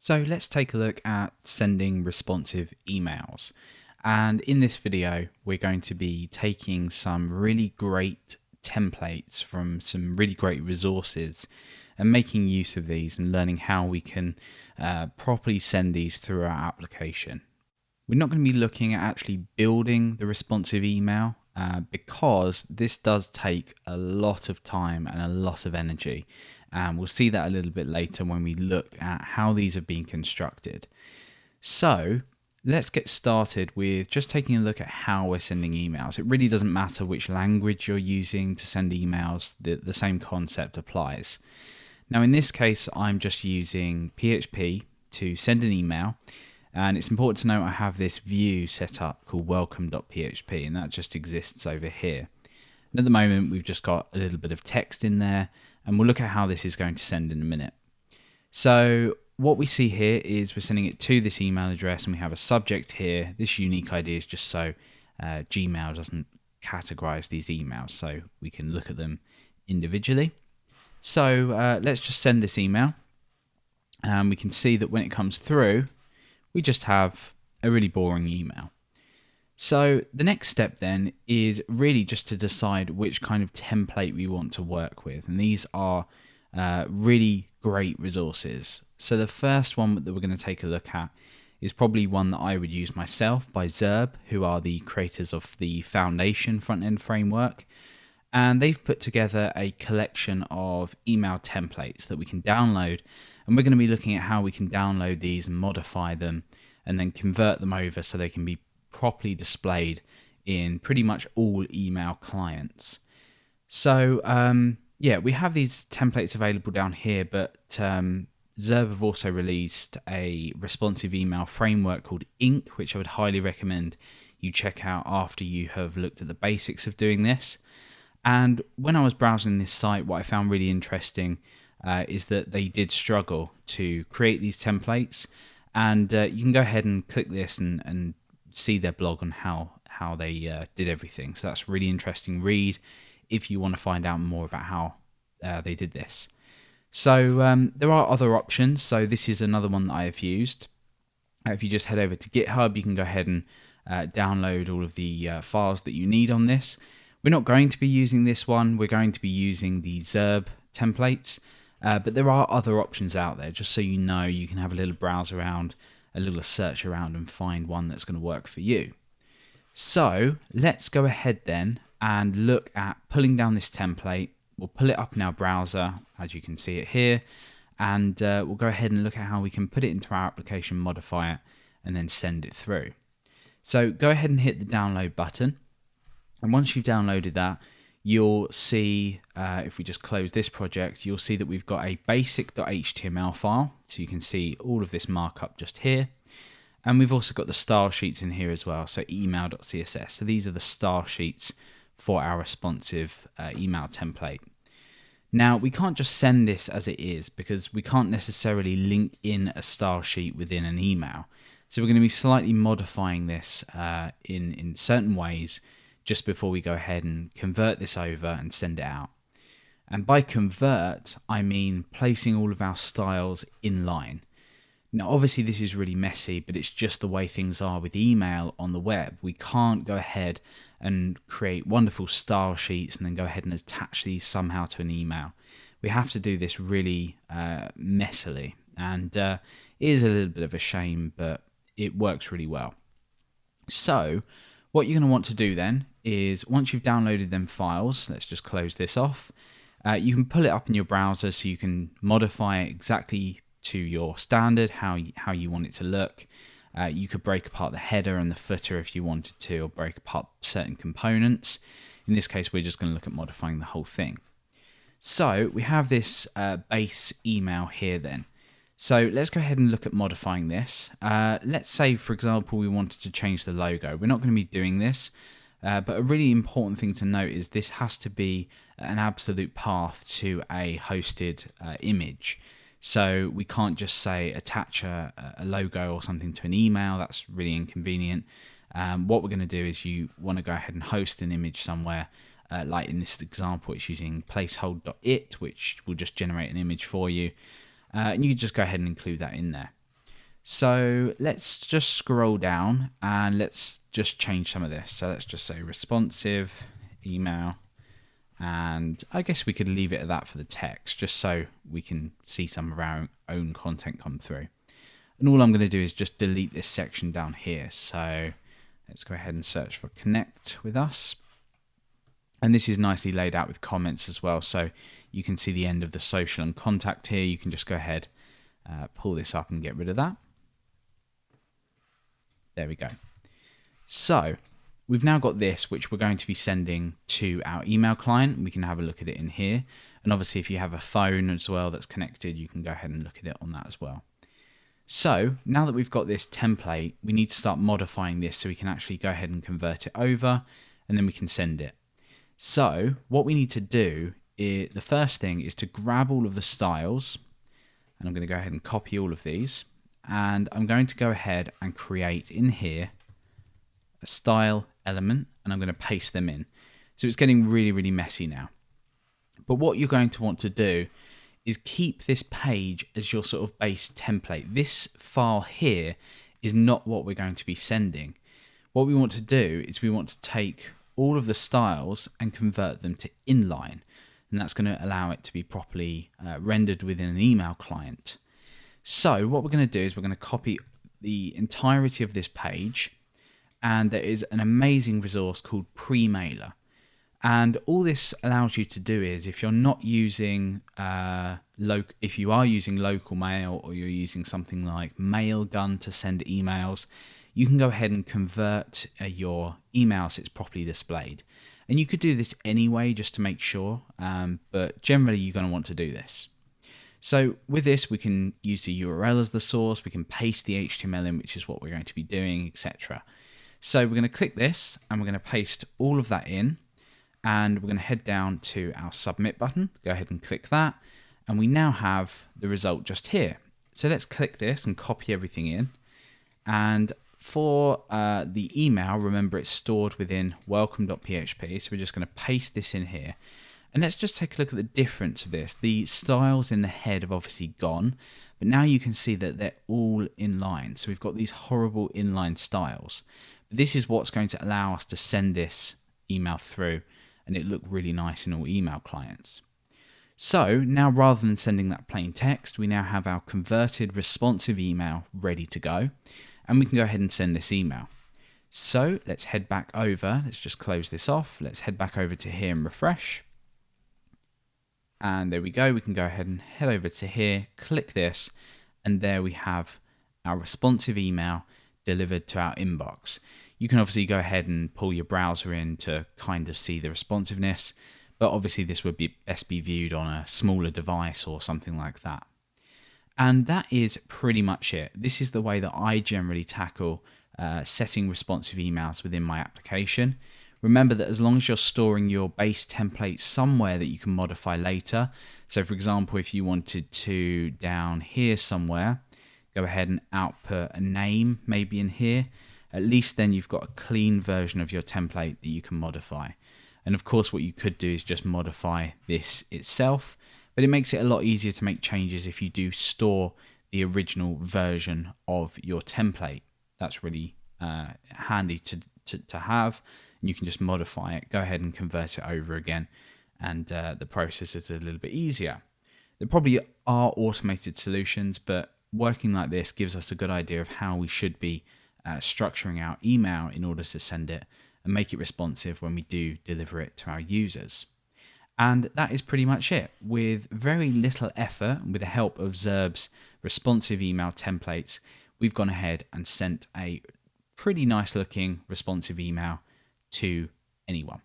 So let's take a look at sending responsive emails. And in this video, we're going to be taking some really great templates from some really great resources and making use of these and learning how we can properly send these through our application. We're not going to be looking at actually building the responsive email because this does take a lot of time and a lot of energy. And we'll see that a little bit later when we look at how these have been constructed. So let's get started with just taking a look at how we're sending emails. It really doesn't matter which language you're using to send emails, the same concept applies. Now in this case, I'm just using PHP to send an email. And it's important to note I have this view set up called welcome.php, and that just exists over here. And at the moment, we've just got a little bit of text in there, and we'll look at how this is going to send in a minute. So what we see here is we're sending it to this email address, and we have a subject here. This unique ID is just so Gmail doesn't categorize these emails, so we can look at them individually. So let's just send this email, and we can see that when it comes through, we just have a really boring email. So the next step then is really just to decide which kind of template we want to work with. And these are really great resources. So the first one that we're going to take a look at is probably one that I would use myself by Zerb, who are the creators of the Foundation front-end framework. And they've put together a collection of email templates that we can download. And we're going to be looking at how we can download these and modify them and then convert them over so they can be properly displayed in pretty much all email clients. So yeah, we have these templates available down here, but Zerb have also released a responsive email framework called Ink, which I would highly recommend you check out after you have looked at the basics of doing this. And when I was browsing this site, what I found really interesting is that they did struggle to create these templates. And you can go ahead and click this and see their blog on how they did everything. So that's a really interesting read if you want to find out more about how they did this. So there are other options. So this is another one that I have used. If you just head over to GitHub, you can go ahead and download all of the files that you need on this. We're not going to be using this one. We're going to be using the Zerb templates. But there are other options out there, just so you know. You can have a little browse around, a little search around and find one that's going to work for you. So let's go ahead then and look at pulling down this template. We'll pull it up in our browser, as you can see it here, and we'll go ahead and look at how we can put it into our application, modify it, and then send it through. So go ahead and hit the download button. And once you've downloaded that, you'll see, if we just close this project, you'll see that we've got a basic.html file. So you can see all of this markup just here. And we've also got the style sheets in here as well, so email.css. So these are the style sheets for our responsive email template. Now, we can't just send this as it is because we can't necessarily link in a style sheet within an email. So we're going to be slightly modifying this in certain ways just before we go ahead and convert this over and send it out. And by convert, I mean placing all of our styles in line. Now, obviously this is really messy, but it's just the way things are with email on the web. We can't go ahead and create wonderful style sheets and then go ahead and attach these somehow to an email. We have to do this really messily, and it is a little bit of a shame, but it works really well. So what you're going to want to do then is, once you've downloaded them files, let's just close this off, you can pull it up in your browser so you can modify it exactly to your standard, how you want it to look. You could break apart the header and the footer if you wanted to, or break apart certain components. In this case, we're just going to look at modifying the whole thing. So we have this base email here then. So let's go ahead and look at modifying this. Let's say, for example, we wanted to change the logo. We're not going to be doing this, but a really important thing to note is this has to be an absolute path to a hosted image. So we can't just say attach a logo or something to an email. That's really inconvenient. What we're going to do is you want to go ahead and host an image somewhere. Like in this example, it's using placehold.it, which will just generate an image for you. And you can just go ahead and include that in there. So let's just scroll down and let's just change some of this. So let's just say responsive email. And I guess we could leave it at that for the text, just so we can see some of our own content come through. And all I'm going to do is just delete this section down here. So let's go ahead and search for connect with us. And this is nicely laid out with comments as well. So you can see the end of the social and contact here. You can just go ahead, pull this up and get rid of that. There we go. So we've now got this, which we're going to be sending to our email client. We can have a look at it in here. And obviously, if you have a phone as well that's connected, you can go ahead and look at it on that as well. So now that we've got this template, we need to start modifying this so we can actually go ahead and convert it over, and then we can send it. So what we need to do is, the first thing is to grab all of the styles, and I'm going to go ahead and copy all of these, and I'm going to go ahead and create in here a style element, and I'm going to paste them in. So it's getting really, really messy now. But what you're going to want to do is keep this page as your sort of base template. This file here is not what we're going to be sending. What we want to do is we want to take all of the styles and convert them to inline. And that's going to allow it to be properly rendered within an email client. So what we're going to do is we're going to copy the entirety of this page. And there is an amazing resource called Premailer. And all this allows you to do is, if you're not using, if you are using local mail, or you're using something like Mailgun to send emails, you can go ahead and convert your email so it's properly displayed. And you could do this anyway, just to make sure, but generally you're going to want to do this. So with this, we can use the URL as the source, we can paste the HTML in, which is what we're going to be doing, etc. So we're going to click this, and we're going to paste all of that in. And we're going to head down to our submit button, go ahead and click that, and we now have the result just here. So let's click this and copy everything in. And for the email, remember it's stored within welcome.php, so we're just going to paste this in here. And let's just take a look at the difference of this. The styles in the head have obviously gone, but now you can see that they're all in line. So we've got these horrible inline styles. This is what's going to allow us to send this email through, and it looked really nice in all email clients. So now, rather than sending that plain text, we now have our converted responsive email ready to go, and we can go ahead and send this email. So let's head back over. Let's just close this off. Let's head back over to here and refresh. And there we go. We can go ahead and head over to here, click this, and there we have our responsive email delivered to our inbox. You can obviously go ahead and pull your browser in to kind of see the responsiveness, but obviously this would be best be viewed on a smaller device or something like that. And that is pretty much it. This is the way that I generally tackle setting responsive emails within my application. Remember that as long as you're storing your base template somewhere that you can modify later, so for example, if you wanted to down here somewhere, go ahead and output a name maybe in here, at least then you've got a clean version of your template that you can modify. And of course, what you could do is just modify this itself, but it makes it a lot easier to make changes if you do store the original version of your template. That's really handy to have, and you can just modify it, go ahead and convert it over again, and the process is a little bit easier. There probably are automated solutions, but working like this gives us a good idea of how we should be structuring our email in order to send it and make it responsive when we do deliver it to our users. And that is pretty much it. With very little effort, with the help of Zerb's responsive email templates, we've gone ahead and sent a pretty nice looking responsive email to anyone.